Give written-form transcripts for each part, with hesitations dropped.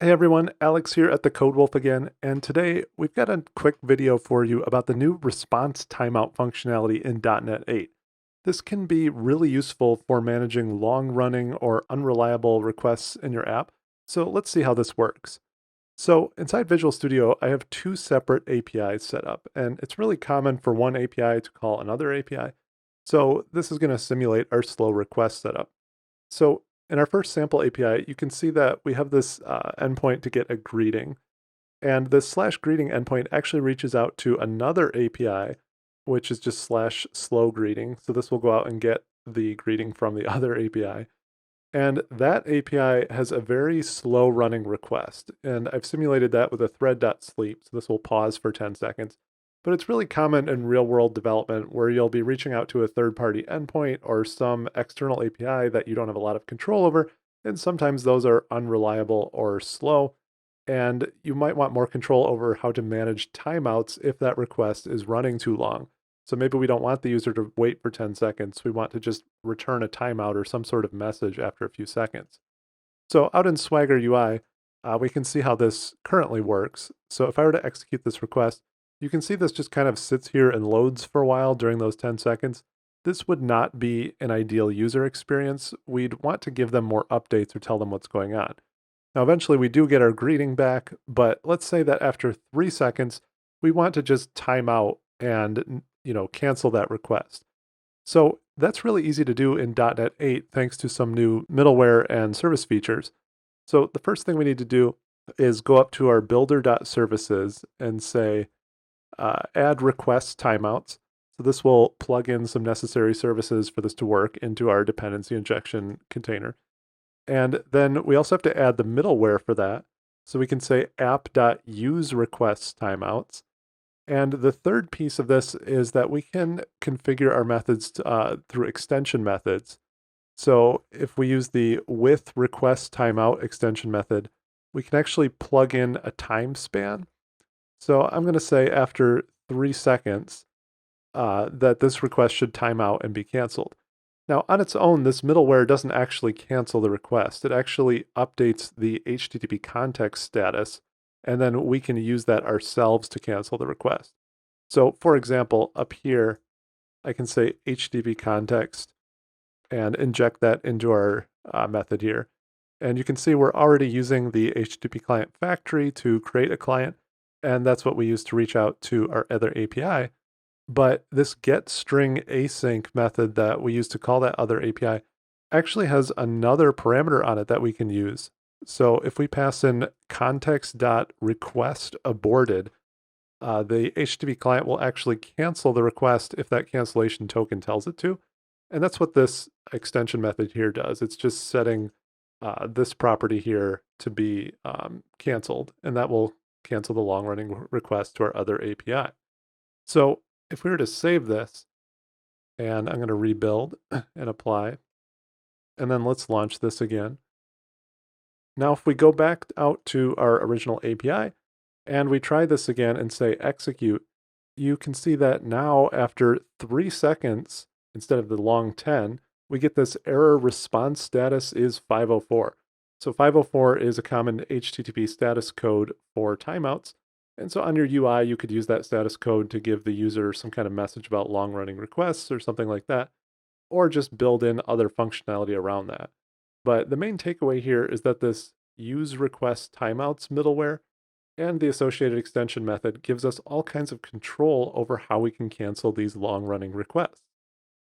Hey everyone, Alex here at the Code Wolf again, and today we've got a quick video for you about the new response timeout functionality in .NET 8. This can be really useful for managing long-running or unreliable requests in your app, so let's see how this works. So inside Visual Studio, I have two separate APIs set up, and it's really common for one API to call another API. So this is going to simulate our slow request setup. So in our first sample API, you can see that we have this endpoint to get a greeting. And this slash greeting endpoint actually reaches out to another API, which is just slash slow greeting. So this will go out and get the greeting from the other API. And that API has a very slow running request. And I've simulated that with a thread.sleep. So this will pause for 10 seconds. But it's really common in real world development where you'll be reaching out to a third party endpoint or some external API that you don't have a lot of control over. And sometimes those are unreliable or slow. And you might want more control over how to manage timeouts if that request is running too long. So maybe we don't want the user to wait for 10 seconds. We want to just return a timeout or some sort of message after a few seconds. So out in Swagger UI, we can see how this currently works. So if I were to execute this request, you can see this just kind of sits here and loads for a while during those 10 seconds. This would not be an ideal user experience. We'd want to give them more updates or tell them what's going on. Now, eventually we do get our greeting back, but let's say that after 3 seconds, we want to just time out and cancel that request. So that's really easy to do in .NET 8 thanks to some new middleware and service features. So the first thing we need to do is go up to our builder.services and say add request timeouts. So this will plug in some necessary services for this to work into our dependency injection container. And then we also have to add the middleware for that. So we can say app.useRequests timeouts. And the third piece of this is that we can configure our methods through extension methods. So if we use the with request timeout extension method, we can actually plug in a time span. So I'm going to say after 3 seconds that this request should time out and be canceled. Now, on its own, this middleware doesn't actually cancel the request. It actually updates the HTTP context status, and then we can use that ourselves to cancel the request. So, for example, up here, I can say HTTP context and inject that into our method here. And you can see we're already using the HTTP client factory to create a client, and that's what we use to reach out to our other API. But this getStringAsync method that we use to call that other API actually has another parameter on it that we can use. So if we pass in context.requestAborted, the HTTP client will actually cancel the request if that cancellation token tells it to. And that's what this extension method here does. It's just setting this property here to be canceled, and that will cancel the long-running request to our other API. So if we were to save this, and I'm going to rebuild and apply, and then let's launch this again. Now, if we go back out to our original API, and we try this again and say execute, you can see that now after 3 seconds, instead of the long 10, we get this error response status is 504. So 504 is a common HTTP status code for timeouts. And so on your UI, you could use that status code to give the user some kind of message about long-running requests or something like that, or just build in other functionality around that. But the main takeaway here is that this useRequestTimeouts middleware and the associated extension method gives us all kinds of control over how we can cancel these long-running requests.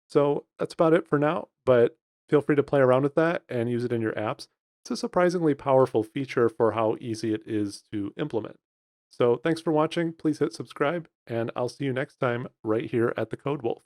So that's about it for now, but feel free to play around with that and use it in your apps. It's a surprisingly powerful feature for how easy it is to implement. So thanks for watching. Please hit subscribe, and I'll see you next time right here at the Code Wolf.